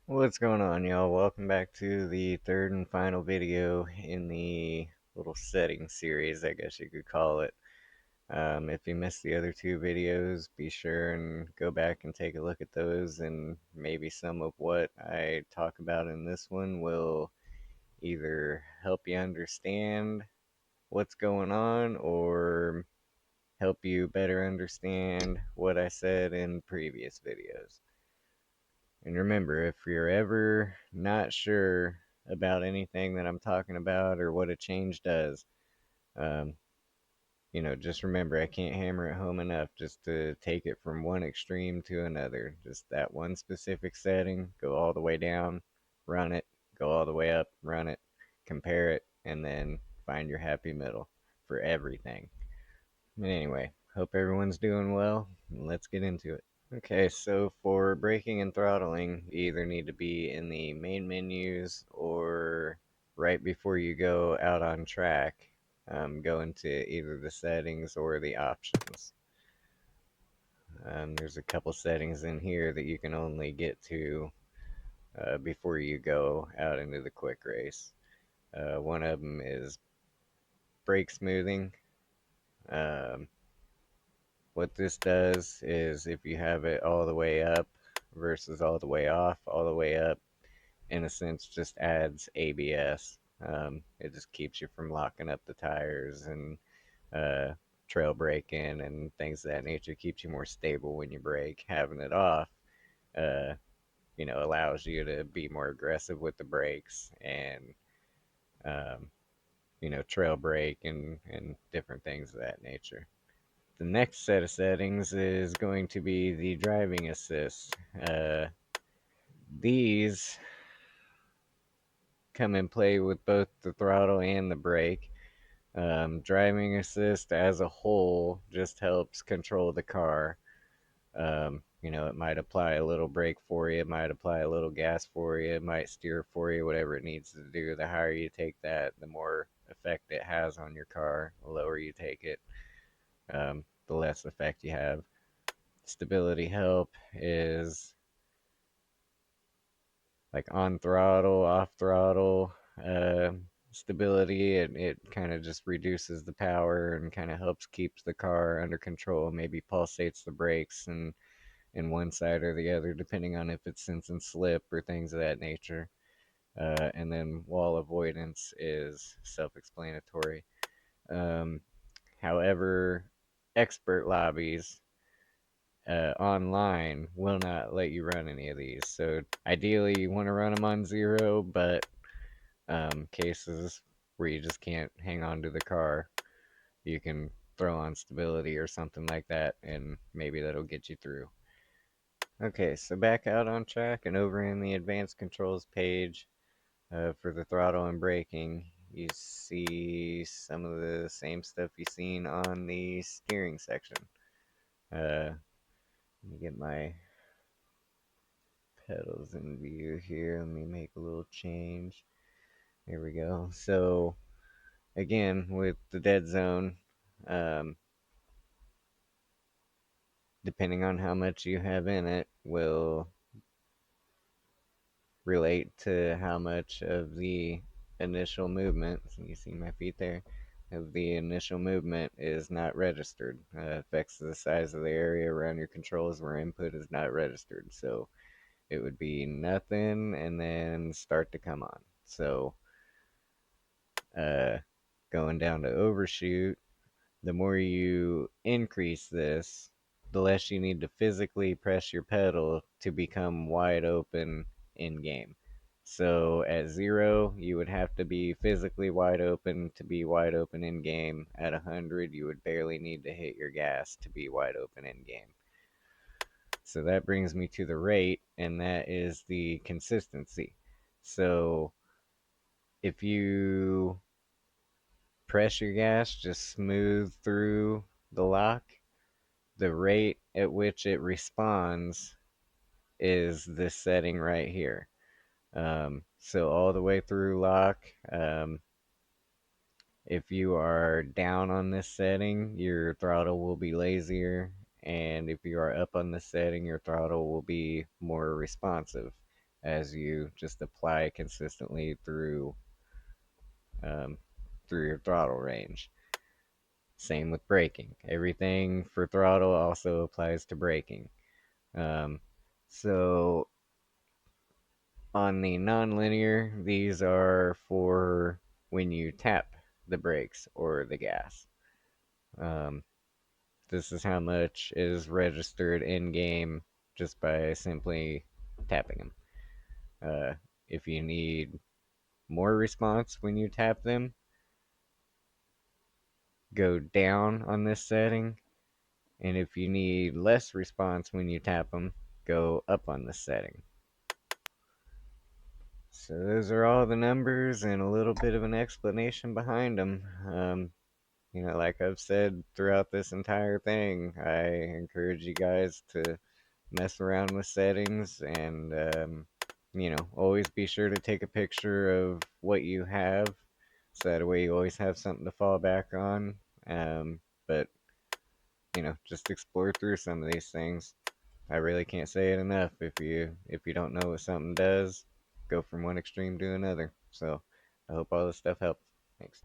What's going on, y'all? Welcome back to the third and final video in the little setting series, I guess you could call it. If you missed the other two videos, be sure and go back and take a look at those, and maybe some of what I talk about in this one will either help you understand what's going on or help you better understand what I said in previous videos. And remember, if you're ever not sure about anything that I'm talking about or what a change does, um, just remember I can't hammer it home enough just to take it from one extreme to another. Just that one specific setting, go all the way down, run it, go all the way up, run it, compare it, and then find your happy middle for everything. But anyway, hope everyone's doing well. Let's get into it. Okay, so for braking and throttling, you either need to be in the main menus or right before you go out on track, go into either the settings or the options. There's a couple settings in here that you can only get to before you go out into the quick race. One of them is brake smoothing. Um, what this does is if you have it all the way up versus all the way off, all the way up in a sense just adds ABS. It just keeps you from locking up the tires and uh, trail braking and things of that nature. Keeps you more stable when you brake. Having it off, uh, allows you to be more aggressive with the brakes and um, trail brake and different things of that nature. The next set of settings is going to be the driving assist. These come in play with both the throttle and the brake. Driving assist as a whole just helps control the car. It might apply a little brake for you, it might apply a little gas for you, it might steer for you, whatever it needs to do. The higher you take that, the more effect it has on your car. The lower you take it, the less effect you have. Stability help is like on throttle, off throttle, uh, stability. It kind of just reduces the power and kind of helps keeps the car under control. Maybe pulsates the brakes and in one side or the other, depending on if it's sensing slip or things of that nature. And then wall avoidance is self-explanatory. Um, However, expert lobbies online will not let you run any of these. So ideally, you want to run them on zero, but cases where you just can't hang on to the car, you can throw on stability or something like that, and maybe that'll get you through. Okay, so back out on track and over in the advanced controls page for the throttle and braking, you see some of the same stuff you've seen on the steering section. Let me get my pedals in view here. Let me make a little change. There we go. So again, with the dead zone, um, depending on how much you have in it, will relate to how much of the initial movement, so you see my feet there, of the initial movement is not registered. Affects the size of the area around your controls where input is not registered. So it would be nothing and then start to come on. So uh, going down to overshoot, the more you increase this, the less you need to physically press your pedal to become wide open in game. So at zero, you would have to be physically wide open to be wide open in game. At 100, you would barely need to hit your gas to be wide open in game. So that brings me to the rate, and that is the consistency. So if you press your gas just smooth through the lock, the rate at which it responds is this setting right here. So all the way through lock, if you are down on this setting, your throttle will be lazier, and if you are up on this setting, your throttle will be more responsive. as you just apply consistently um, through your throttle range. Same with braking. Everything for throttle also applies to braking. Um, so on the nonlinear, these are for when you tap the brakes or the gas. Um, this is how much is registered in game just by simply tapping them. If you need more response when you tap them, go down on this setting. And if you need less response when you tap them, go up on this setting. So those are all the numbers and a little bit of an explanation behind them. Like I've said throughout this entire thing, I encourage you guys to mess around with settings and, always be sure to take a picture of what you have so that way you always have something to fall back on. But, just explore through some of these things. I really can't say it enough. If you don't know what something does, go from one extreme to another. So I hope all this stuff helps. Thanks.